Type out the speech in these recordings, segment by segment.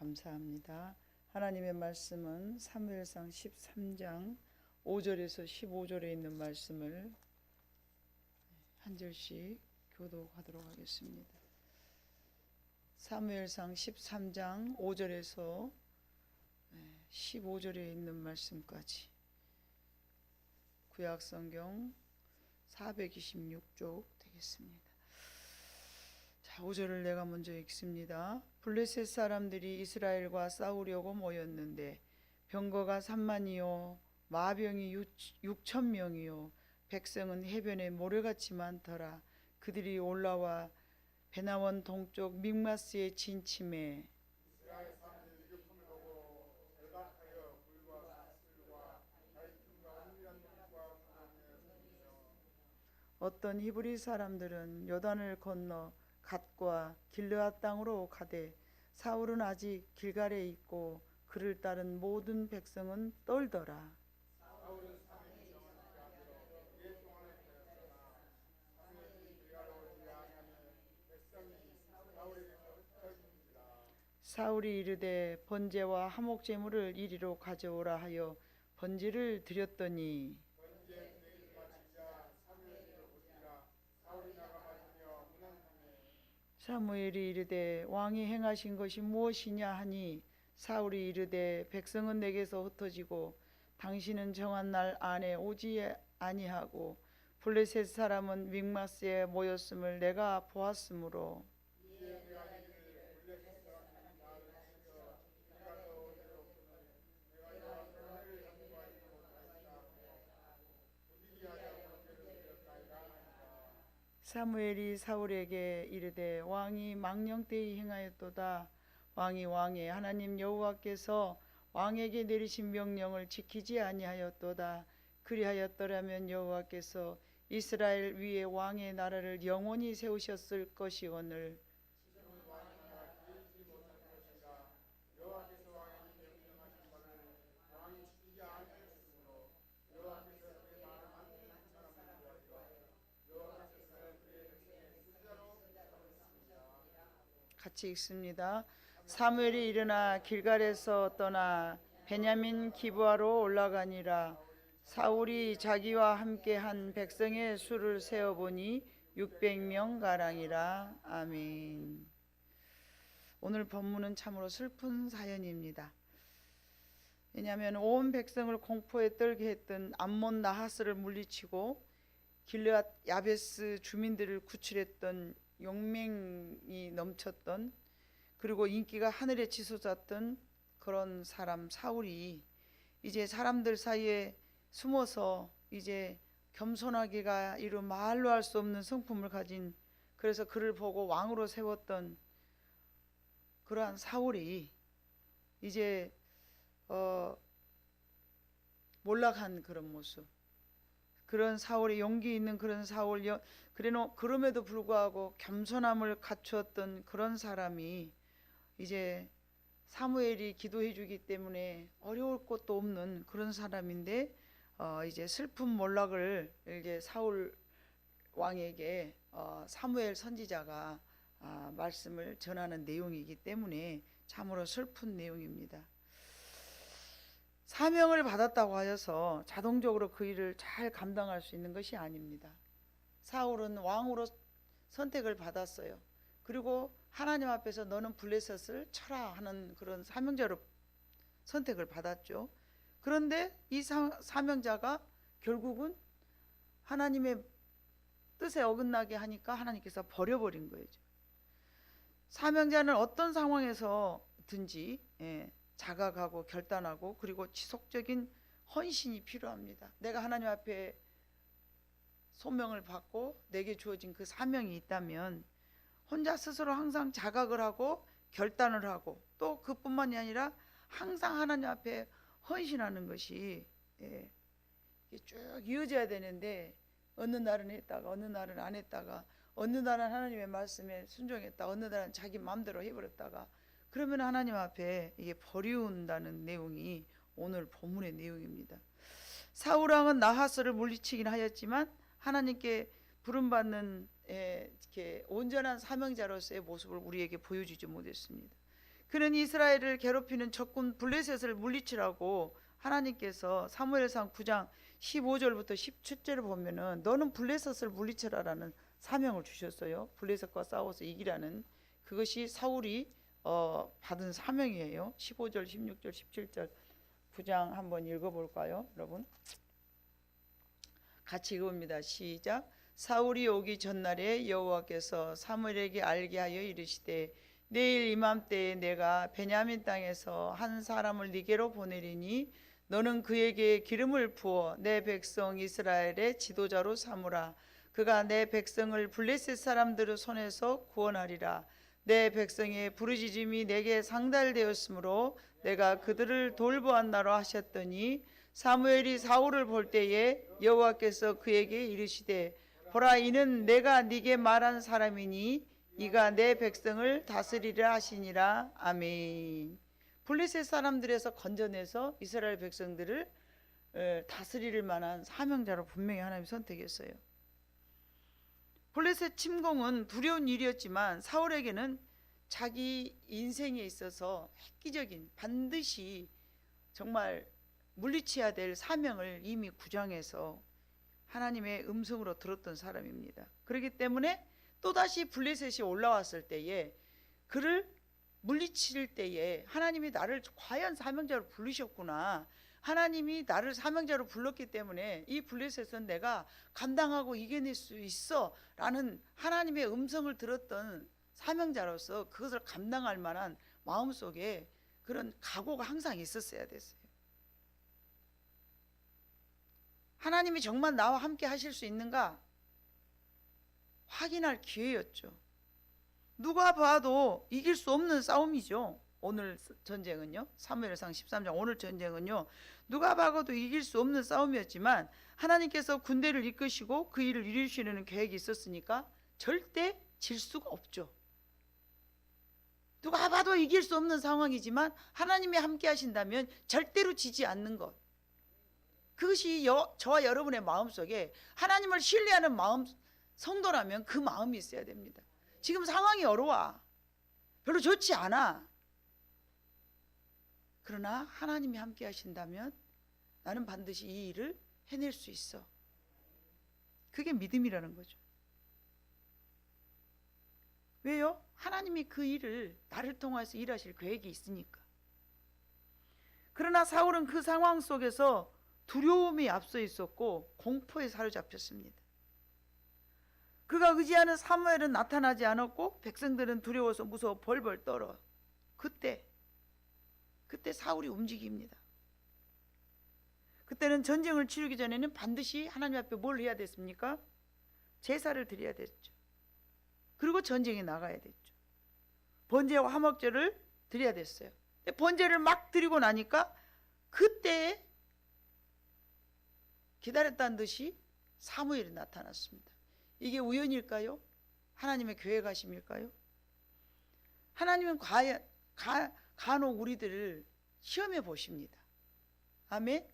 감사합니다. 하나님의 말씀은 사무엘상 13장 5절에서 15절에 있는 말씀을 한 절씩 교독하도록 하겠습니다. 사무엘상 13장 5절에서 15절에 있는 말씀까지 구약성경 426쪽 되겠습니다. 자, 5절을 내가 먼저 읽습니다. 블레셋 사람들이 이스라엘과 싸우려고 모였는데 병거가 3만이요 마병이 6천 명이요 백성은 해변에 모래같이 많더라. 그들이 올라와 베나원 동쪽 믹마스에 진침해 어떤 히브리 사람들은 요단을 건너 갓과 길르앗 땅으로 가되 사울은 아직 길갈에 있고 그를 따른 모든 백성은 떨더라. 사울이 이르되 번제와 화목 제물을 이리로 가져오라 하여 번제를 드렸더니 사무엘이 이르되 왕이 행하신 것이 무엇이냐 하니 사울이 이르되 백성은 내게서 흩어지고 당신은 정한 날 안에 오지 아니하고 블레셋 사람은 믹마스에 모였음을 내가 보았으므로 사무엘이 사울에게 이르되 왕이 망령되이 행하였도다. 왕이 왕의 하나님 여호와께서 왕에게 내리신 명령을 지키지 아니하였도다. 그리하였더라면 여호와께서 이스라엘 위에 왕의 나라를 영원히 세우셨을 것이오늘 같이 읽습니다. 사무엘이 일어나 길갈에서 떠나 베냐민 기브아로 올라가니라. 사울이 자기와 함께 한 백성의 수를 세어보니 600명 가량이라. 아멘. 오늘 본문은 참으로 슬픈 사연입니다. 왜냐하면 온 백성을 공포에 떨게 했던 암몬 나하스를 물리치고 길르앗 야베스 주민들을 구출했던 용맹이 넘쳤던 그리고 인기가 하늘에 치솟았던 그런 사람 사울이 이제 사람들 사이에 숨어서 이제 겸손하게가 이루 말로 할 수 없는 성품을 가진 그래서 그를 보고 왕으로 세웠던 그러한 사울이 이제 몰락한 그런 모습 그런 사울의 용기 있는 그런 사울 그럼에도 불구하고 겸손함을 갖추었던 그런 사람이 이제 사무엘이 기도해 주기 때문에 어려울 것도 없는 그런 사람인데 이제 슬픈 몰락을 이제 사울 왕에게 사무엘 선지자가 말씀을 전하는 내용이기 때문에 참으로 슬픈 내용입니다. 사명을 받았다고 하여서 자동적으로 그 일을 잘 감당할 수 있는 것이 아닙니다. 사울은 왕으로 선택을 받았어요. 그리고 하나님 앞에서 너는 블레셋을 쳐라 하는 그런 사명자로 선택을 받았죠. 그런데 이 사명자가 결국은 하나님의 뜻에 어긋나게 하니까 하나님께서 버려버린 거예요. 사명자는 어떤 상황에서든지 자각하고 결단하고 그리고 지속적인 헌신이 필요합니다. 내가 하나님 앞에 소명을 받고 내게 주어진 그 사명이 있다면 혼자 스스로 항상 자각을 하고 결단을 하고 또 그뿐만이 아니라 항상 하나님 앞에 헌신하는 것이 쭉 이어져야 되는데 어느 날은 했다가 어느 날은 안 했다가 어느 날은 하나님의 말씀에 순종했다 어느 날은 자기 마음대로 해버렸다가 그러면 하나님 앞에 이게 버리운다는 내용이 오늘 본문의 내용입니다. 사울왕은 나하스를 물리치긴 하였지만 하나님께 부름받는 이렇게 온전한 사명자로서의 모습을 우리에게 보여주지 못했습니다. 그는 이스라엘을 괴롭히는 적군 블레셋을 물리치라고 하나님께서 사무엘상 9장 15절부터 17절을 보면은 너는 블레셋을 물리쳐라라는 사명을 주셨어요. 블레셋과 싸워서 이기라는, 그것이 사울이 받은 사명이에요. 15절, 16절, 17절 9장 한번 읽어볼까요, 여러분? 같이 읽어봅니다. 시작. 사울이 오기 전날에 여호와께서 사무엘에게 알게 하여 이르시되 내일 이맘때에 내가 베냐민 땅에서 한 사람을 네게로 보내리니 너는 그에게 기름을 부어 내 백성 이스라엘의 지도자로 삼으라. 그가 내 백성을 블레셋 사람들의 손에서 구원하리라. 내 백성의 부르짖음이 내게 상달되었으므로 내가 그들을 돌보았나로 하셨더니 사무엘이 사울을 볼 때에 여호와께서 그에게 이르시되 보라, 이는 내가 네게 말한 사람이니 이가 내 백성을 다스리라 하시니라. 아멘. 블레셋 사람들에서 건져내서 이스라엘 백성들을 다스릴 만한 사명자로 분명히 하나님이 선택했어요. 블레셋 침공은 두려운 일이었지만 사울에게는 자기 인생에 있어서 획기적인, 반드시 정말 물리쳐야 될 사명을 이미 구장해서 하나님의 음성으로 들었던 사람입니다. 그렇기 때문에 또다시 블레셋이 올라왔을 때에 그를 물리칠 때에 하나님이 나를 과연 사명자로 부르셨구나, 하나님이 나를 사명자로 불렀기 때문에 이 블레셋은 내가 감당하고 이겨낼 수 있어 라는 하나님의 음성을 들었던 사명자로서 그것을 감당할 만한 마음속에 그런 각오가 항상 있었어야 됐어요. 하나님이 정말 나와 함께 하실 수 있는가 확인할 기회였죠. 누가 봐도 이길 수 없는 싸움이죠. 오늘 전쟁은요, 사무엘상 13장 오늘 전쟁은요, 누가 봐도 이길 수 없는 싸움이었지만 하나님께서 군대를 이끄시고 그 일을 이루시려는 계획이 있었으니까 절대 질 수가 없죠. 누가 봐도 이길 수 없는 상황이지만 하나님이 함께 하신다면 절대로 지지 않는 것, 그것이 저와 여러분의 마음속에 하나님을 신뢰하는 마음, 성도라면 그 마음이 있어야 됩니다. 지금 상황이 어려워, 별로 좋지 않아. 그러나 하나님이 함께 하신다면 나는 반드시 이 일을 해낼 수 있어. 그게 믿음이라는 거죠. 왜요? 하나님이 그 일을 나를 통해서 일하실 계획이 있으니까. 그러나 사울은 그 상황 속에서 두려움이 앞서 있었고 공포에 사로잡혔습니다. 그가 의지하는 사무엘은 나타나지 않았고 백성들은 두려워서 무서워 벌벌 떨어. 그때 사울이 움직입니다. 그때는 전쟁을 치르기 전에는 반드시 하나님 앞에 뭘 해야 됐습니까? 제사를 드려야 됐죠. 그리고 전쟁에 나가야 됐죠. 번제와 화목제를 드려야 됐어요. 번제를 막 드리고 나니까 그때 기다렸다는 듯이 사무엘이 나타났습니다. 이게 우연일까요? 하나님의 계획하심일까요? 하나님은 간혹 우리들을 시험해 보십니다. 아멘.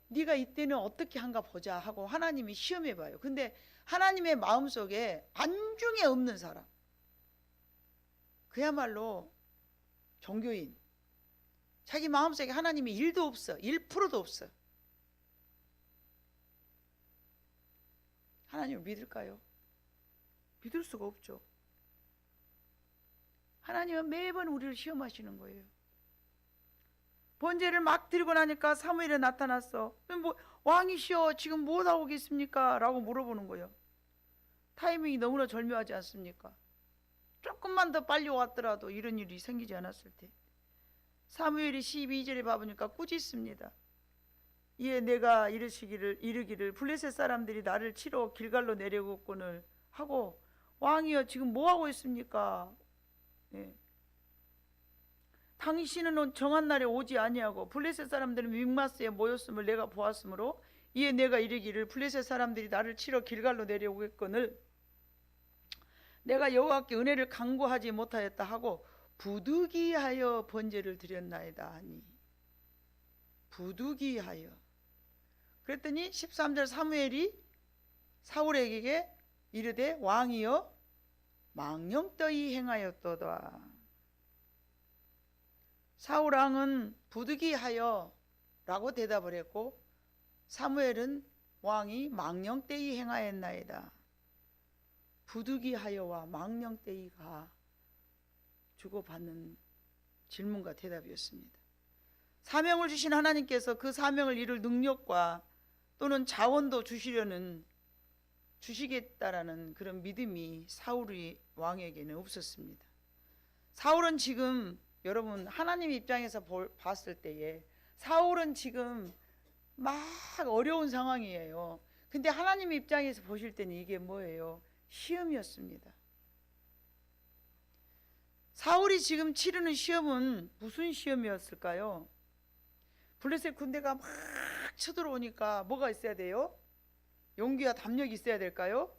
네가 이때는 어떻게 한가 보자 하고 하나님이 시험해 봐요. 근데 하나님의 마음속에 안중에 없는 사람, 그야말로 종교인, 자기 마음속에 하나님이 1도 없어, 1%도 없어. 하나님을 믿을까요? 믿을 수가 없죠. 하나님은 매번 우리를 시험하시는 거예요. 번제를 막 드리고 나니까 사무엘이 나타났어. 왕이시여 지금 뭐 하고 계십니까? 라고 물어보는 거예요. 타이밍이 너무나 절묘하지 않습니까? 조금만 더 빨리 왔더라도 이런 일이 생기지 않았을 때. 사무엘이 12절에 봐보니까 꾸짖습니다. 이에 내가 이르기를 블레셋 사람들이 나를 치러 길갈로 내려오거늘 하고 왕이여 지금 뭐 하고 있습니까? 네. 당신은 정한 날에 오지 아니하고 블레셋 사람들은 믹마스에 모였음을 내가 보았으므로 이에 내가 이르기를 블레셋 사람들이 나를 치러 길갈로 내려오겠거늘 내가 여호와께 은혜를 간구하지 못하였다 하고 부득이하여 번제를 드렸나이다 하니. 부득이하여. 그랬더니 13절 사무엘이 사울에게 이르되 왕이여 망령떠이 행하였도다. 사울 왕은 부득이하여 라고 대답을 했고, 사무엘은 왕이 망령되이 행하였나이다. 부득이하여와 망령되이가 주고받는 질문과 대답이었습니다. 사명을 주신 하나님께서 그 사명을 이룰 능력과 또는 자원도 주시겠다라는 그런 믿음이 사울의 왕에게는 없었습니다. 사울은 지금 여러분 하나님 입장에서 봤을 때에 사울은 지금 막 어려운 상황이에요. 근데 하나님 입장에서 보실 때는 이게 뭐예요? 시험이었습니다. 사울이 지금 치르는 시험은 무슨 시험이었을까요? 블레셋 군대가 막 쳐들어오니까 뭐가 있어야 돼요? 용기와 담력이 있어야 될까요?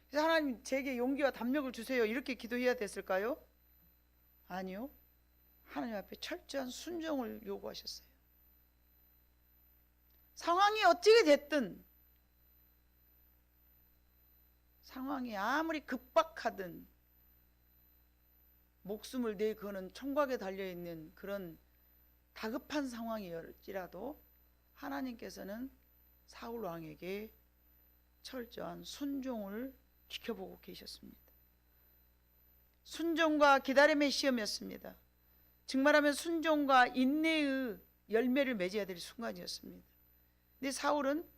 그래서 하나님 제게 용기와 담력을 주세요 이렇게 기도해야 됐을까요? 아니요. 하나님 앞에 철저한 순종을 요구하셨어요. 상황이 어찌게 됐든, 상황이 아무리 급박하든, 목숨을 내거는 총각에 달려있는 그런 다급한 상황이었지라도 하나님께서는 사울 왕에게 철저한 순종을 지켜보고 계셨습니다. 순종과 기다림의 시험이었습니다. 즉 말하면 순종과 인내의 열매를 맺어야 될 순간이었습니다. 근데 사울은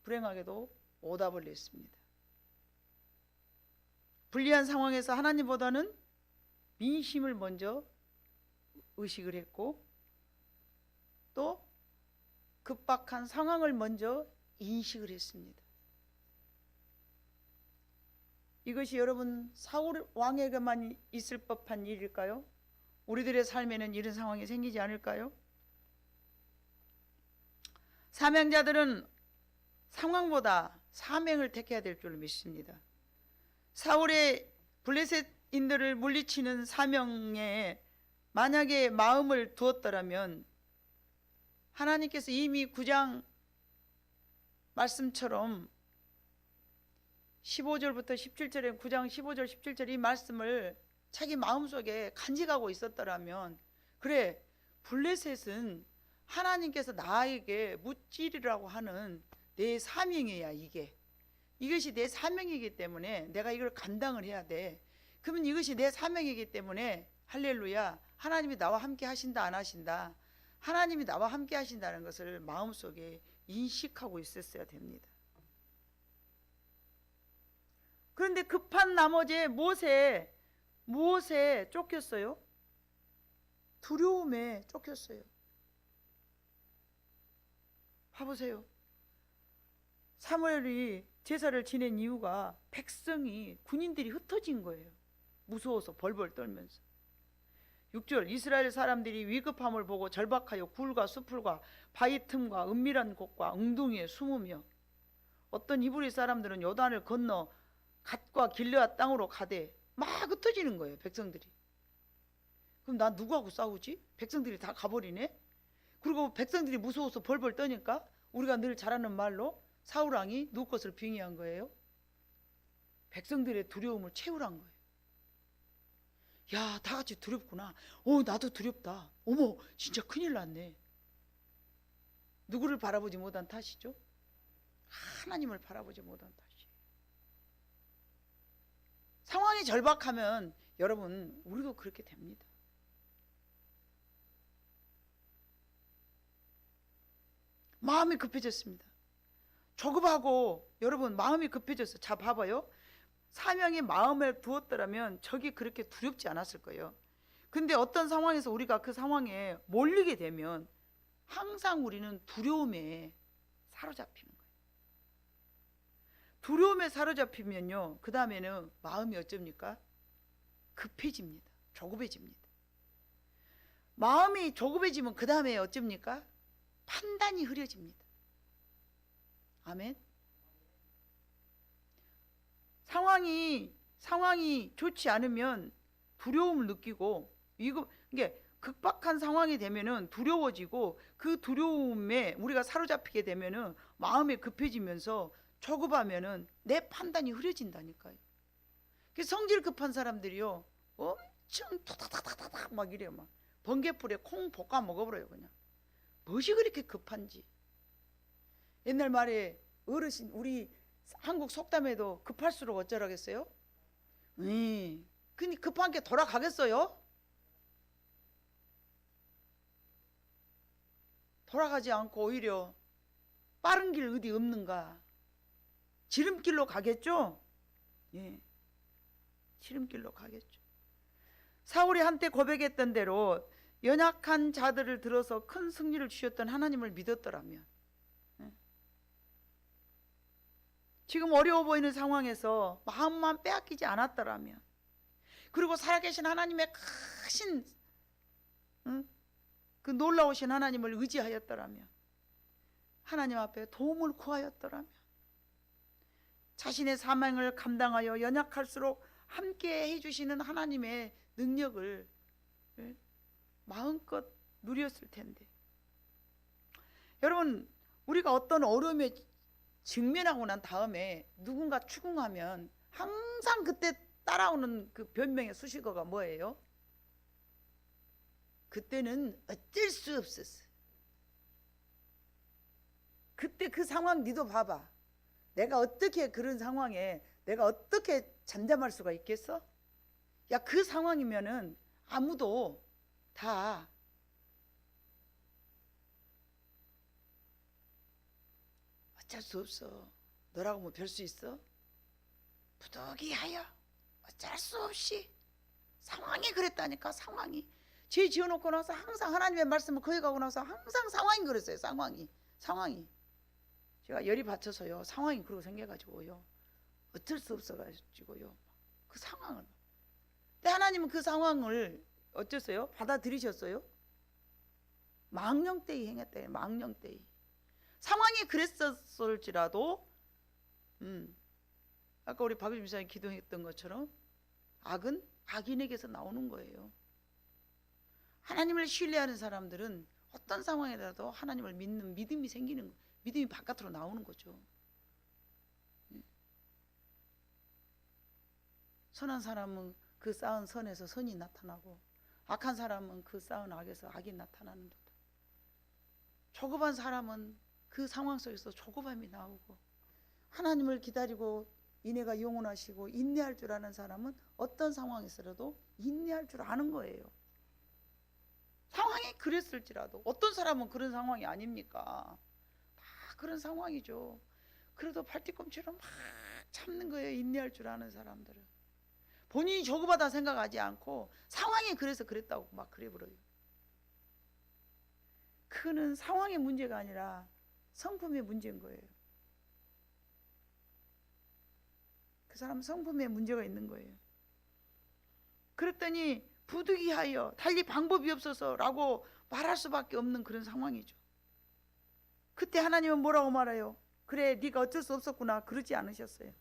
불행하게도 오답을 냈습니다. 불리한 상황에서 하나님보다는 민심을 먼저 의식을 했고, 또 급박한 상황을 먼저 인식을 했습니다. 이것이 여러분 사울 왕에게만 있을 법한 일일까요? 우리들의 삶에는 이런 상황이 생기지 않을까요? 사명자들은 상황보다 사명을 택해야 될 줄 믿습니다. 사울의 블레셋인들을 물리치는 사명에 만약에 마음을 두었더라면 하나님께서 이미 9장 말씀처럼 15절부터 17절에 9장 15절 17절 이 말씀을 자기 마음속에 간직하고 있었더라면, 그래 블레셋은 하나님께서 나에게 무찌르라고 하는 내 사명이야. 이것이 내 사명이기 때문에 내가 이걸 감당을 해야 돼. 그러면 이것이 내 사명이기 때문에 할렐루야, 하나님이 나와 함께 하신다 안 하신다, 하나님이 나와 함께 하신다는 것을 마음속에 인식하고 있었어야 됩니다. 그런데 급한 나머지에 무엇에 쫓겼어요? 두려움에 쫓겼어요. 봐보세요. 사무엘이 제사를 지낸 이유가 백성이, 군인들이 흩어진 거예요. 무서워서 벌벌 떨면서. 6절 이스라엘 사람들이 위급함을 보고 절박하여 굴과 수풀과 바위 틈과 은밀한 곳과 웅둥이에 숨으며, 어떤 히브리 사람들은 요단을 건너 갓과 길르앗 땅으로 가되 막 흩어지는 거예요. 백성들이. 그럼 난 누구하고 싸우지? 백성들이 다 가버리네. 그리고 백성들이 무서워서 벌벌 떠니까 우리가 늘 잘하는 말로 사울 왕이 누구 것을 빙의한 거예요? 백성들의 두려움을 채우란 거예요. 야, 다 같이 두렵구나. 나도 두렵다. 어머, 진짜 큰일 났네. 누구를 바라보지 못한 탓이죠? 하나님을 바라보지 못한 탓이에요. 상황이 절박하면 여러분 우리도 그렇게 됩니다. 마음이 급해졌습니다. 조급하고 여러분 마음이 급해졌어요. 자, 봐봐요. 사명이 마음에 두었더라면 적이 그렇게 두렵지 않았을 거예요. 근데 어떤 상황에서 우리가 그 상황에 몰리게 되면 항상 우리는 두려움에 사로잡히는 거예요. 두려움에 사로잡히면요, 그 다음에는 마음이 어쩝니까? 급해집니다. 조급해집니다. 마음이 조급해지면 그 다음에 어쩝니까? 판단이 흐려집니다. 아멘. 상황이 좋지 않으면 두려움을 느끼고, 이게 급박한 상황이 되면은 두려워지고, 그 두려움에 우리가 사로잡히게 되면은 마음이 급해지면서 조급하면은 내 판단이 흐려진다니까요. 성질 급한 사람들이요, 엄청 타닥타닥타닥 막 이래요. 막 번개불에 콩 볶아 먹어버려요. 그냥 무엇이 그렇게 급한지. 옛날 말에 어르신, 우리 한국 속담에도 급할수록 어쩌라겠어요? 근데 급한 게 돌아가겠어요? 돌아가지 않고 오히려 빠른 길 어디 없는가? 지름길로 가겠죠? 예, 지름길로 가겠죠. 사울이 한때 고백했던 대로 연약한 자들을 들어서 큰 승리를 주셨던 하나님을 믿었더라면, 지금 어려워 보이는 상황에서 마음만 빼앗기지 않았더라면, 그리고 살아계신 하나님의 크신 그 놀라우신 하나님을 의지하였더라면, 하나님 앞에 도움을 구하였더라면, 자신의 사명을 감당하여 연약할수록 함께 해주시는 하나님의 능력을 마음껏 누렸을 텐데. 여러분, 우리가 어떤 어려움에 직면하고 난 다음에 누군가 추궁하면 항상 그때 따라오는 그 변명의 수식어가 뭐예요? 그때는 어쩔 수 없었어. 그때 그 상황 니도 봐봐. 내가 어떻게 그런 상황에 내가 어떻게 잠잠할 수가 있겠어? 야, 그 상황이면은 아무도 다 어쩔 수 없어. 너라고 뭐 별 수 있어? 부득이하여 어쩔 수 없이 상황이 그랬다니까. 상황이 죄 지어놓고 나서 항상 하나님의 말씀을 거역하고 나서 항상 상황이 그랬어요. 상황이 제가 열이 받쳐서요, 상황이 그러고 생겨가지고요, 어쩔 수 없어가지고요, 그 상황을. 근데 하나님은 그 상황을 어쩌어요? 받아들이셨어요? 망령되이 행했대요. 망령되이. 상황이 그랬었을지라도 아까 우리 박유진 목사님 기도했던 것처럼 악은 악인에게서 나오는 거예요. 하나님을 신뢰하는 사람들은 어떤 상황에라도 하나님을 믿는 믿음이 생기는 거예요. 믿음이 바깥으로 나오는 거죠. 선한 사람은 그 쌓은 선에서 선이 나타나고, 악한 사람은 그 쌓은 악에서 악이 나타나는 듯. 조급한 사람은 그 상황 속에서 조급함이 나오고, 하나님을 기다리고 인내가 영원하시고 인내할 줄 아는 사람은 어떤 상황에서라도 인내할 줄 아는 거예요. 상황이 그랬을지라도. 어떤 사람은 그런 상황이 아닙니까? 다 그런 상황이죠. 그래도 발뒤꿈치로 막 참는 거예요. 인내할 줄 아는 사람들은. 본인이 조급하다 생각하지 않고 상황이 그래서 그랬다고 막 그래버려요. 그는 상황의 문제가 아니라 성품의 문제인 거예요. 그 사람은 성품에 문제가 있는 거예요. 그랬더니 부득이하여 달리 방법이 없어서 라고 말할 수밖에 없는 그런 상황이죠. 그때 하나님은 뭐라고 말해요? 그래, 네가 어쩔 수 없었구나, 그러지 않으셨어요.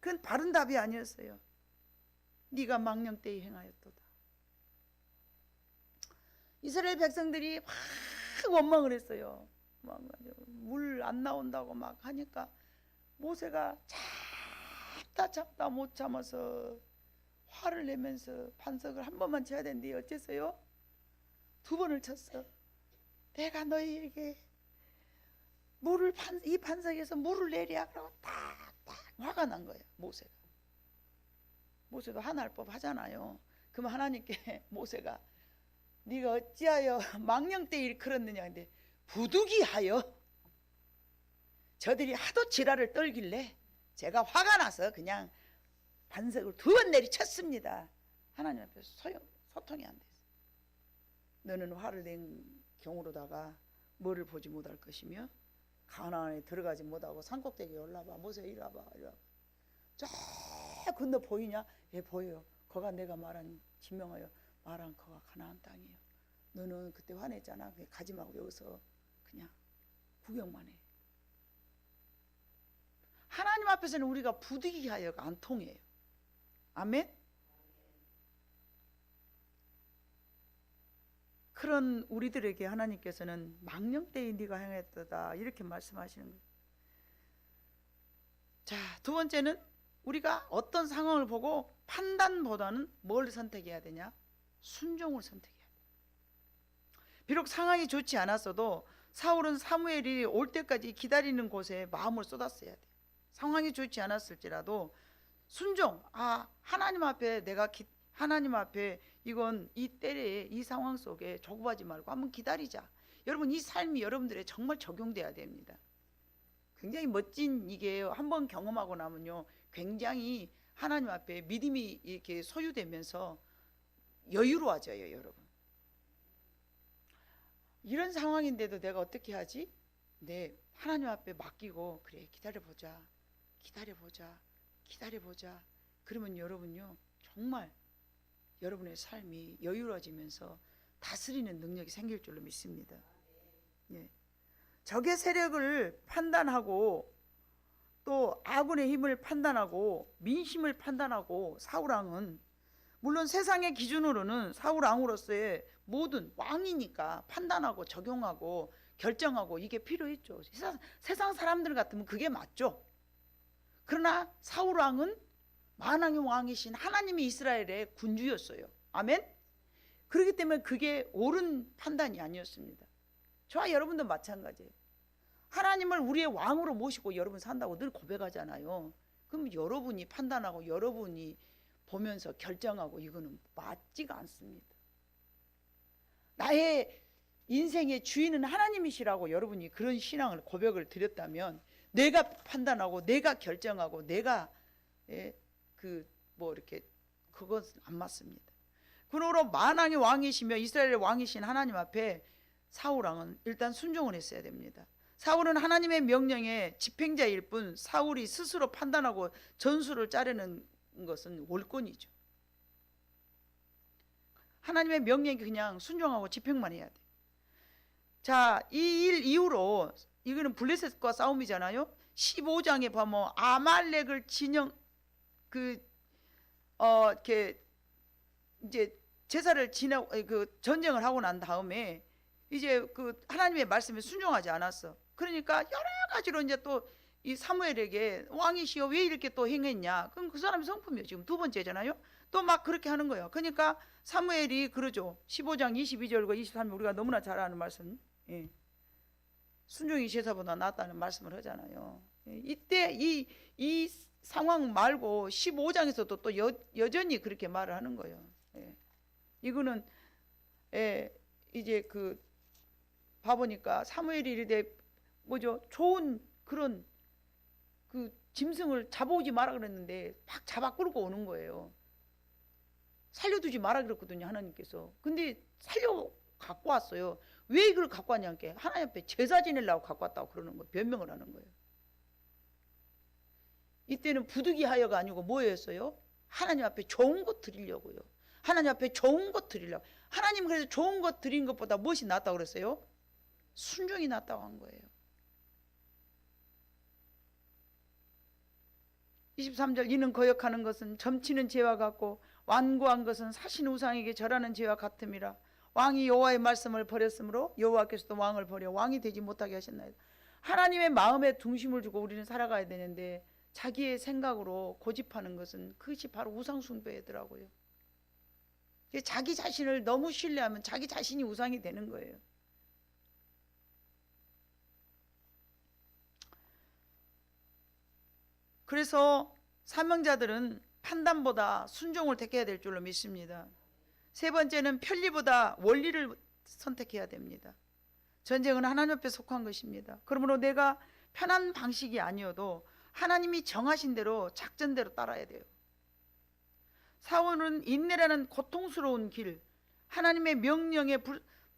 그건 바른 답이 아니었어요. 네가 망령되이 행하였도다. 이스라엘 백성들이 막 원망을 했어요. 물 안 나온다고 막 하니까 모세가 참다 못 참아서 화를 내면서 반석을 한 번만 쳐야 되는데 어째서요? 2번을 쳤어. 내가 너희에게 이 반석에서 물을 내리라 그러고 딱 화가 난 거야. 모세가 하나할 법 하잖아요. 그럼 하나님께 모세가 네가 어찌하여 망령되이 일컬었느냐, 근데 부득이하여 저들이 하도 지랄을 떨길래 제가 화가 나서 그냥 반석을 2번 내리쳤습니다. 하나님 앞에서 소통이 안 됐어요. 너는 화를 낸 경우로다가 뭐를 보지 못할 것이며 가나안에 들어가지 못하고 산꼭대기에 올라봐. 모세 이리 와봐. 저 건너 보이냐? 예, 보여요. 거가 내가 말한 지명하여 말한 거가 가나안 땅이에요. 너는 그때 화냈잖아. 가지 말고 여기서 그냥 구경만 해. 하나님 앞에서는 우리가 부득이하여가 안 통해요. 아멘? 그런 우리들에게 하나님께서는 망령되이 네가 행했도다 이렇게 말씀하시는 거예요. 자, 2번째는 우리가 어떤 상황을 보고 판단보다는 뭘 선택해야 되냐? 순종을 선택해야 돼요. 비록 상황이 좋지 않았어도 사울은 사무엘이 올 때까지 기다리는 곳에 마음을 쏟았어야 돼. 상황이 좋지 않았을지라도 순종. 하나님 앞에 하나님 앞에 이건 이 때에 이 상황 속에 조급하지 말고 한번 기다리자. 여러분, 이 삶이 여러분들의 정말 적용돼야 됩니다. 굉장히 멋진 이게요. 한번 경험하고 나면요, 굉장히 하나님 앞에 믿음이 이렇게 소유되면서 여유로워져요, 여러분. 이런 상황인데도 내가 어떻게 하지? 네, 하나님 앞에 맡기고, 그래, 기다려보자. 그러면 여러분요, 정말 여러분의 삶이 여유로워지면서 다스리는 능력이 생길 줄로 믿습니다. 네. 적의 세력을 판단하고 또 아군의 힘을 판단하고 민심을 판단하고 사울왕은, 물론 세상의 기준으로는 사울왕으로서의 모든 왕이니까 판단하고 적용하고 결정하고 이게 필요했죠. 세상 사람들 같으면 그게 맞죠. 그러나 사울왕은 만왕의 왕이신 하나님이 이스라엘의 군주였어요. 아멘. 그렇기 때문에 그게 옳은 판단이 아니었습니다. 저와 여러분도 마찬가지예요. 하나님을 우리의 왕으로 모시고 여러분 산다고 늘 고백하잖아요. 그럼 여러분이 판단하고 여러분이 보면서 결정하고 이거는 맞지가 않습니다. 나의 인생의 주인은 하나님이시라고 여러분이 그런 신앙을 고백을 드렸다면, 내가 판단하고 내가 결정하고 내가 이렇게 그것은 안 맞습니다. 그러므로 만왕의 왕이시며 이스라엘의 왕이신 하나님 앞에 사울왕은 일단 순종을 했어야 됩니다. 사울은 하나님의 명령의 집행자일 뿐 사울이 스스로 판단하고 전술을 짜려는 것은 월권이죠. 하나님의 명령이 그냥 순종하고 집행만 해야 돼. 자, 이 일 이후로, 이거는 블레셋과 싸움이잖아요. 15장에 보면 아말렉을 이렇게 이제 제사를 전쟁을 하고 난 다음에 이제 하나님의 말씀에 순종하지 않았어. 그러니까 여러 가지로 이제 또 이 사무엘에게 왕이시여 왜 이렇게 또 행했냐. 그럼 그 사람의 성품이요. 지금 두 번째잖아요. 또 막 그렇게 하는 거예요. 그러니까 사무엘이 그러죠. 15장 22절과 23절 우리가 너무나 잘 아는 말씀. 순종이 제사보다 낫다는 말씀을 하잖아요. 이때 이 상황 말고 15장에서도 또 여전히 그렇게 말을 하는 거예요. 이거는 이제 봐보니까 사무엘이 이르되 뭐죠? 좋은 그런 짐승을 잡아오지 마라 그랬는데 막 잡아 끌고 오는 거예요. 살려두지 마라 그랬거든요, 하나님께서. 근데 살려 갖고 왔어요. 왜 이걸 갖고 왔냐니까 하나님 앞에 제사 지내려고 갖고 왔다고 그러는 거예요. 변명을 하는 거예요. 이때는 부득이하여가 아니고 뭐였어요? 하나님 앞에 좋은 것 드리려고요. 하나님 앞에 좋은 것 드리려고. 하나님 그래서 좋은 것 드린 것보다 무엇이 낫다고 그랬어요? 순종이 낫다고 한 거예요. 23절 이는 거역하는 것은 점치는 죄와 같고 완고한 것은 사신 우상에게 절하는 죄와 같음이라. 왕이 여호와의 말씀을 버렸으므로 여호와께서도 왕을 버려 왕이 되지 못하게 하셨나이다. 하나님의 마음에 중심을 두고 우리는 살아가야 되는데 자기의 생각으로 고집하는 것은 그것이 바로 우상 숭배더라고요. 자기 자신을 너무 신뢰하면 자기 자신이 우상이 되는 거예요. 그래서 사명자들은 판단보다 순종을 택해야 될 줄로 믿습니다. 세 번째는 편리보다 원리를 선택해야 됩니다. 전쟁은 하나님 앞에 속한 것입니다. 그러므로 내가 편한 방식이 아니어도 하나님이 정하신 대로 작전대로 따라야 돼요. 사울은 인내라는 고통스러운 길, 하나님의 명령에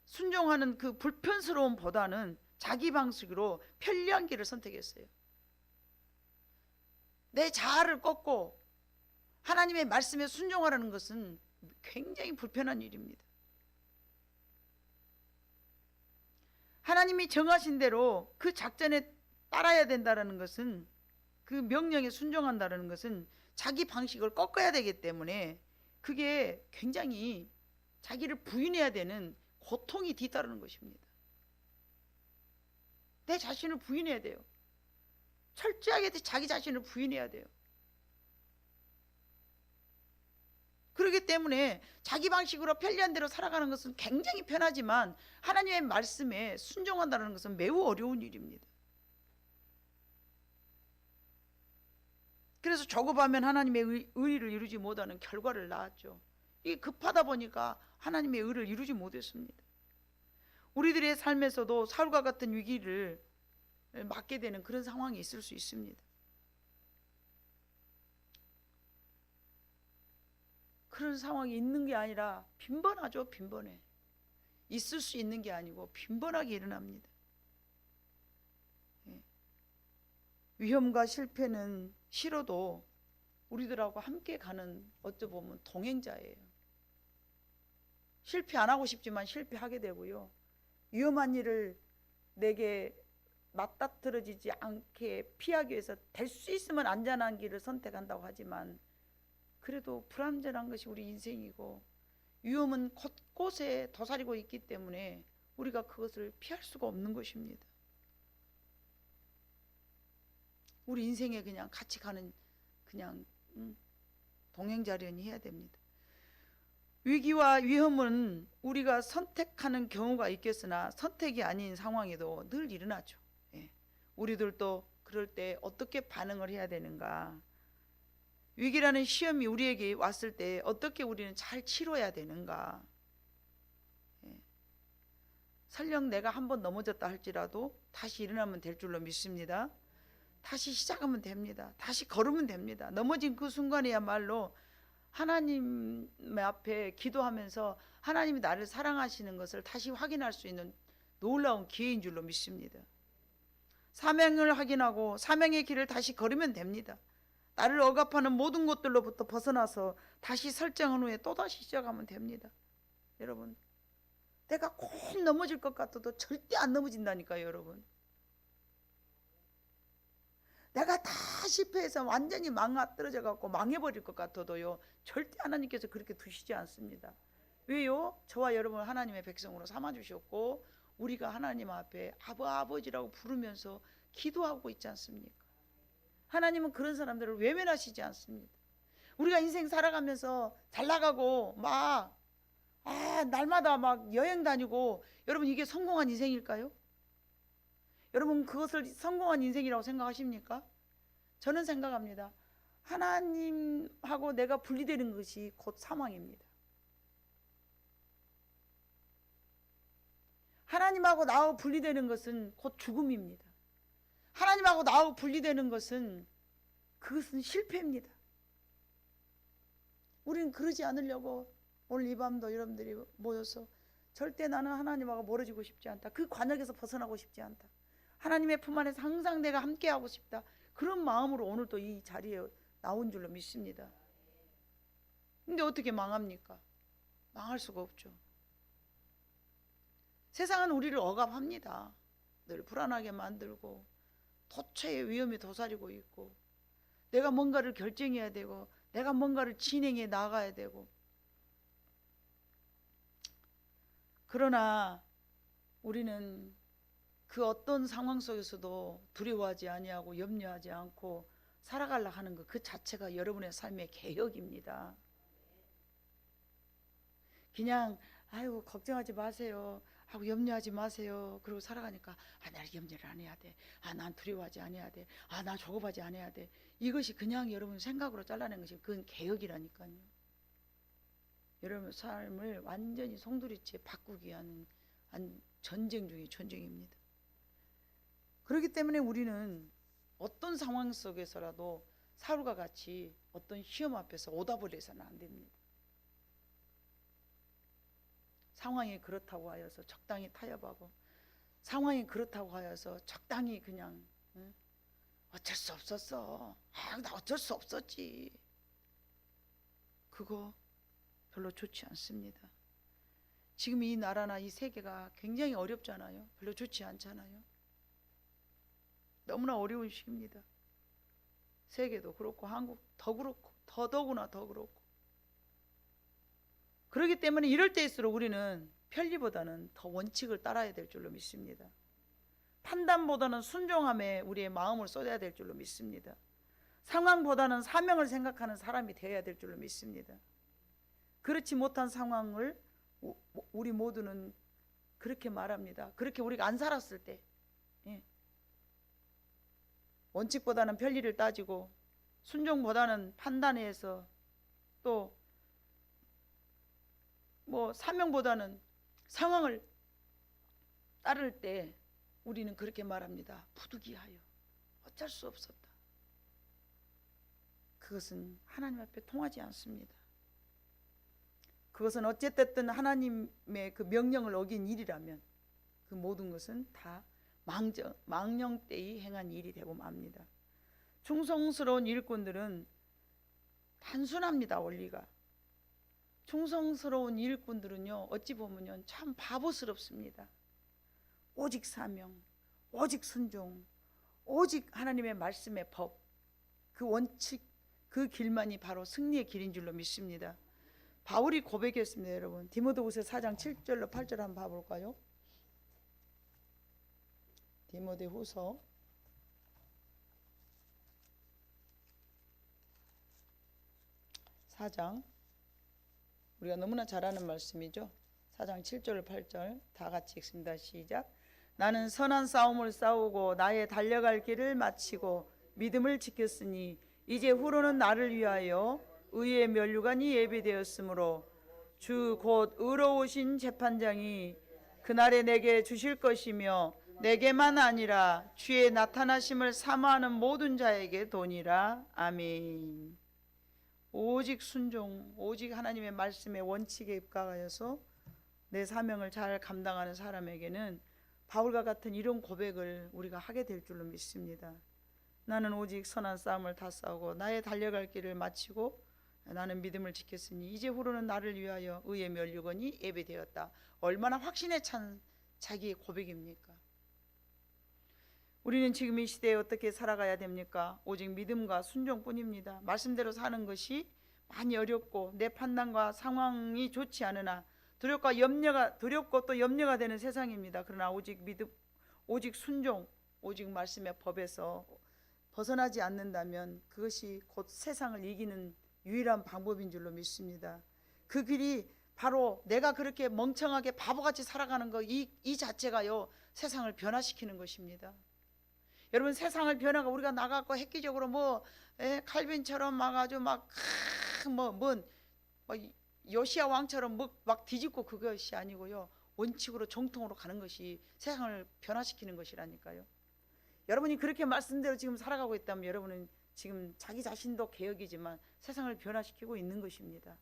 순종하는 그 불편스러움보다는 자기 방식으로 편리한 길을 선택했어요. 내 자아를 꺾고 하나님의 말씀에 순종하라는 것은 굉장히 불편한 일입니다. 하나님이 정하신 대로 그 작전에 따라야 된다는 것은, 그 명령에 순종한다는 것은 자기 방식을 꺾어야 되기 때문에 그게 굉장히 자기를 부인해야 되는 고통이 뒤따르는 것입니다. 내 자신을 부인해야 돼요. 철저하게 자기 자신을 부인해야 돼요. 그렇기 때문에 자기 방식으로 편리한 대로 살아가는 것은 굉장히 편하지만 하나님의 말씀에 순종한다는 것은 매우 어려운 일입니다. 그래서 조급하면 하나님의 의를 이루지 못하는 결과를 낳았죠. 이게 급하다 보니까 하나님의 의를 이루지 못했습니다. 우리들의 삶에서도 사울과 같은 위기를 맞게 되는 그런 상황이 있을 수 있습니다. 그런 상황이 있는 게 아니라 빈번하죠. 빈번해. 있을 수 있는 게 아니고 빈번하게 일어납니다. 위험과 실패는 싫어도 우리들하고 함께 가는, 어찌 보면 동행자예요. 실패 안 하고 싶지만 실패하게 되고요. 위험한 일을 내게 맞닥뜨려지지 않게 피하기 위해서 될 수 있으면 안전한 길을 선택한다고 하지만 그래도 불안전한 것이 우리 인생이고 위험은 곳곳에 도사리고 있기 때문에 우리가 그것을 피할 수가 없는 것입니다. 우리 인생에 그냥 같이 가는 그냥 동행자련이 해야 됩니다. 위기와 위험은 우리가 선택하는 경우가 있겠으나 선택이 아닌 상황에도 늘 일어나죠. 우리들도 그럴 때 어떻게 반응을 해야 되는가, 위기라는 시험이 우리에게 왔을 때 어떻게 우리는 잘 치러야 되는가. 설령 내가 한번 넘어졌다 할지라도 다시 일어나면 될 줄로 믿습니다. 다시 시작하면 됩니다. 다시 걸으면 됩니다. 넘어진 그 순간이야말로 하나님 앞에 기도하면서 하나님이 나를 사랑하시는 것을 다시 확인할 수 있는 놀라운 기회인 줄로 믿습니다. 사명을 확인하고 사명의 길을 다시 걸으면 됩니다. 나를 억압하는 모든 것들로부터 벗어나서 다시 설정한 후에 또다시 시작하면 됩니다. 여러분, 내가 꼭 넘어질 것 같아도 절대 안 넘어진다니까요. 여러분, 내가 다 실패해서 완전히 망가뜨려져 갖고 망해버릴 것 같아도요, 절대 하나님께서 그렇게 두시지 않습니다. 왜요? 저와 여러분을 하나님의 백성으로 삼아주셨고 우리가 하나님 앞에 아버지라고 부르면서 기도하고 있지 않습니까? 하나님은 그런 사람들을 외면하시지 않습니다. 우리가 인생 살아가면서 잘 나가고 막 날마다 막 여행 다니고, 여러분 이게 성공한 인생일까요? 여러분 그것을 성공한 인생이라고 생각하십니까? 저는 생각합니다. 하나님하고 내가 분리되는 것이 곧 사망입니다. 하나님하고 나하고 분리되는 것은 곧 죽음입니다. 하나님하고 나하고 분리되는 것은 그것은 실패입니다. 우리는 그러지 않으려고 오늘 이 밤도 여러분들이 모여서 절대 나는 하나님하고 멀어지고 싶지 않다, 그 관역에서 벗어나고 싶지 않다, 하나님의 품 안에서 항상 내가 함께하고 싶다, 그런 마음으로 오늘 또 이 자리에 나온 줄로 믿습니다. 근데 어떻게 망합니까? 망할 수가 없죠. 세상은 우리를 억압합니다. 늘 불안하게 만들고 도처에 위험이 도사리고 있고 내가 뭔가를 결정해야 되고 내가 뭔가를 진행해 나가야 되고, 그러나 우리는 그 어떤 상황 속에서도 두려워하지 아니하고 염려하지 않고 살아가려 하는 것, 그 자체가 여러분의 삶의 개혁입니다. 그냥 아이고 걱정하지 마세요 하고 염려하지 마세요 그러고 살아가니까 나 염려를 안 해야 돼, 난 두려워하지 않아야 돼, 나 조급하지 않아야 돼, 이것이 그냥 여러분 생각으로 잘라낸 것이 그건 개혁이라니까요. 여러분 삶을 완전히 송두리째 바꾸기 위한 전쟁 중의 전쟁입니다. 그렇기 때문에 우리는 어떤 상황 속에서라도 사울과 같이 어떤 시험 앞에서 오답을 해서는 안 됩니다. 상황이 그렇다고 하여서 적당히 타협하고, 상황이 그렇다고 하여서 적당히 그냥 어쩔 수 없었어, 나 어쩔 수 없었지, 그거 별로 좋지 않습니다. 지금 이 나라나 이 세계가 굉장히 어렵잖아요. 별로 좋지 않잖아요. 너무나 어려운 시기입니다. 세계도 그렇고 한국 더 그렇고 더더구나 더 그렇고. 그렇기 때문에 이럴 때일수록 우리는 편리보다는 더 원칙을 따라야 될 줄로 믿습니다. 판단보다는 순종함에 우리의 마음을 쏟아야 될 줄로 믿습니다. 상황보다는 사명을 생각하는 사람이 되어야 될 줄로 믿습니다. 그렇지 못한 상황을 우리 모두는 그렇게 말합니다. 그렇게 우리가 안 살았을 때, 예. 원칙보다는 편리를 따지고 순종보다는 판단해서 또 뭐 사명보다는 상황을 따를 때 우리는 그렇게 말합니다. 부득이하여 어쩔 수 없었다. 그것은 하나님 앞에 통하지 않습니다. 그것은 어쨌든 하나님의 그 명령을 어긴 일이라면 그 모든 것은 다 망령되이 행한 일이 되고 맙니다. 충성스러운 일꾼들은 단순합니다. 원리가. 충성스러운 일꾼들은요, 어찌 보면요 참 바보스럽습니다. 오직 사명, 오직 순종, 오직 하나님의 말씀의 법, 그 원칙, 그 길만이 바로 승리의 길인 줄로 믿습니다. 바울이 고백했습니다. 여러분, 디모데후서 4장 7절로 8절 한번 봐볼까요? 디모데후서 4장, 우리가 너무나 잘 아는 말씀이죠. 4장 7절 8절 다 같이 읽습니다. 시작. 나는 선한 싸움을 싸우고 나의 달려갈 길을 마치고 믿음을 지켰으니 이제 후로는 나를 위하여 의의 면류관이 예비되었으므로 주 곧 의로우신 재판장이 그날에 내게 주실 것이며 내게만 아니라 주의 나타나심을 사모하는 모든 자에게 도니라. 아멘. 오직 순종, 오직 하나님의 말씀의 원칙에 입각하여서 내 사명을 잘 감당하는 사람에게는 바울과 같은 이런 고백을 우리가 하게 될 줄로 믿습니다. 나는 오직 선한 싸움을 다 싸우고 나의 달려갈 길을 마치고 나는 믿음을 지켰으니 이제 후로는 나를 위하여 의의 면류관이 예비되었다. 얼마나 확신에 찬 자기의 고백입니까? 우리는 지금 이 시대에 어떻게 살아가야 됩니까? 오직 믿음과 순종뿐입니다. 말씀대로 사는 것이 많이 어렵고 내 판단과 상황이 좋지 않으나 두렵고 또 염려가 되는 세상입니다. 그러나 오직 믿음, 오직 순종, 오직 말씀의 법에서 벗어나지 않는다면 그것이 곧 세상을 이기는 유일한 방법인 줄로 믿습니다. 그 길이 바로 내가 그렇게 멍청하게 바보같이 살아가는 거, 이 자체가요 세상을 변화시키는 것입니다. 여러분, 세상을 변화가 우리가 나가고 획기적으로 칼빈처럼 막 아주 요시야 왕처럼 막 뒤집고 그것이 아니고요, 원칙으로 정통으로 가는 것이 세상을 변화시키는 것이라니까요. 여러분이 그렇게 말씀대로 지금 살아가고 있다면 여러분은 지금 자기 자신도 개혁이지만 세상을 변화시키고 있는 것입니다.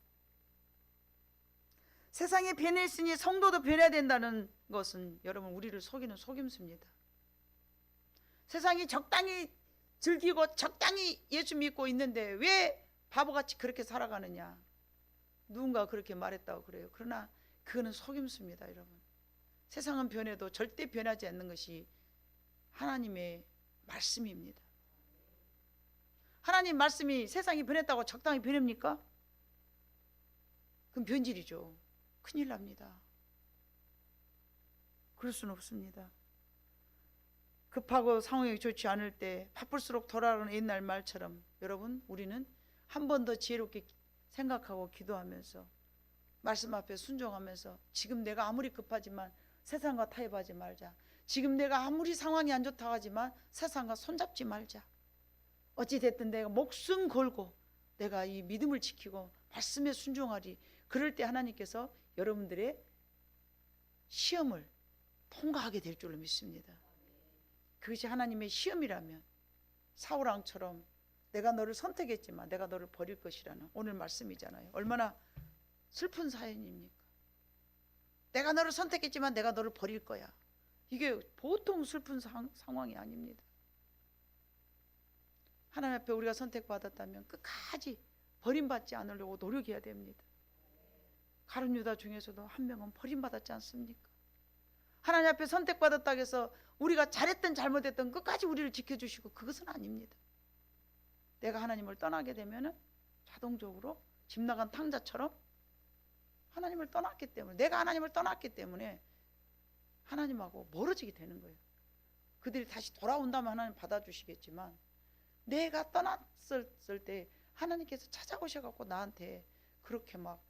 세상이 변했으니 성도도 변해야 된다는 것은 여러분 우리를 속이는 속임수입니다. 세상이 적당히 즐기고 적당히 예수 믿고 있는데 왜 바보같이 그렇게 살아가느냐, 누군가 그렇게 말했다고 그래요. 그러나 그거는 속임수입니다. 여러분, 세상은 변해도 절대 변하지 않는 것이 하나님의 말씀입니다. 하나님 말씀이 세상이 변했다고 적당히 변합니까? 그럼 변질이죠. 큰일 납니다. 그럴 수는 없습니다. 급하고 상황이 좋지 않을 때 바쁠수록 돌아가는 옛날 말처럼 여러분, 우리는 한 번 더 지혜롭게 생각하고 기도하면서 말씀 앞에 순종하면서 지금 내가 아무리 급하지만 세상과 타협하지 말자. 지금 내가 아무리 상황이 안 좋다고 하지만 세상과 손잡지 말자. 어찌됐든 내가 목숨 걸고 내가 이 믿음을 지키고 말씀에 순종하리. 그럴 때 하나님께서 여러분들의 시험을 통과하게 될 줄로 믿습니다. 그것이 하나님의 시험이라면 사울왕처럼 내가 너를 선택했지만 내가 너를 버릴 것이라는 오늘 말씀이잖아요. 얼마나 슬픈 사연입니까? 내가 너를 선택했지만 내가 너를 버릴 거야. 이게 보통 슬픈 상황이 아닙니다. 하나님 앞에 우리가 선택받았다면 끝까지 버림받지 않으려고 노력해야 됩니다. 가룟 유다 중에서도 한 명은 버림받았지 않습니까? 하나님 앞에 선택받았다고 해서 우리가 잘했든 잘못했든 끝까지 우리를 지켜주시고 그것은 아닙니다. 내가 하나님을 떠나게 되면 자동적으로 집 나간 탕자처럼 하나님을 떠났기 때문에, 내가 하나님을 떠났기 때문에 하나님하고 멀어지게 되는 거예요. 그들이 다시 돌아온다면 하나님 받아주시겠지만 내가 떠났을 때 하나님께서 찾아오셔갖고 나한테 그렇게 막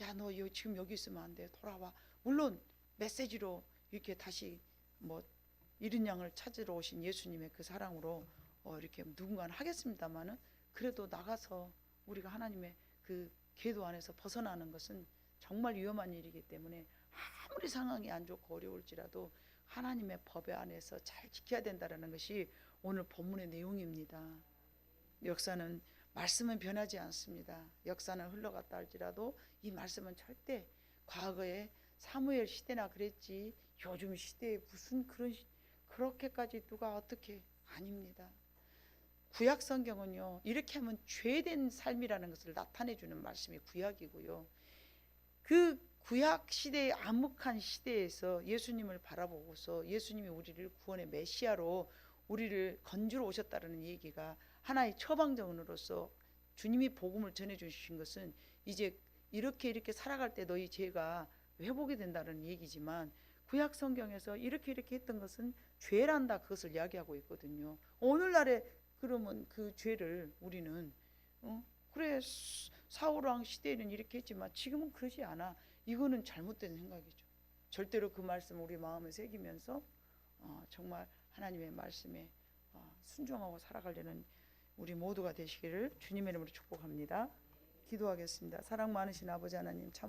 야, 너 지금 여기 있으면 안 돼. 돌아와. 물론 메시지로 이렇게 다시 뭐 이른 양을 찾으러 오신 예수님의 그 사랑으로 이렇게 누군가는 하겠습니다만은, 그래도 나가서 우리가 하나님의 그 궤도 안에서 벗어나는 것은 정말 위험한 일이기 때문에, 아무리 상황이 안 좋고 어려울지라도 하나님의 법의 안에서 잘 지켜야 된다는 것이 오늘 본문의 내용입니다. 역사는, 말씀은 변하지 않습니다. 역사는 흘러갔다 할지라도 이 말씀은 절대, 과거에 사무엘 시대나 그랬지 요즘 시대에 무슨 그렇게까지 누가 어떻게, 아닙니다. 구약 성경은요, 이렇게 하면 죄된 삶이라는 것을 나타내 주는 말씀이 구약이고요. 그 구약 시대의 암흑한 시대에서 예수님을 바라보고서 예수님이 우리를 구원의 메시아로 우리를 건주러 오셨다는 얘기가 하나의 처방전으로서 주님이 복음을 전해 주신 것은, 이제 이렇게 살아갈 때 너희 죄가 회복이 된다는 얘기지만, 구약 성경에서 이렇게 했던 것은 죄란다, 그것을 이야기하고 있거든요. 오늘날에 그러면 그 죄를 우리는 그래 사울왕 시대에는 이렇게 했지만 지금은 그러지 않아, 이거는 잘못된 생각이죠. 절대로 그 말씀을 우리 마음에 새기면서 정말 하나님의 말씀에 순종하고 살아가려는 우리 모두가 되시기를 주님의 이름으로 축복합니다. 기도하겠습니다. 사랑 많으신 아버지 하나님, 참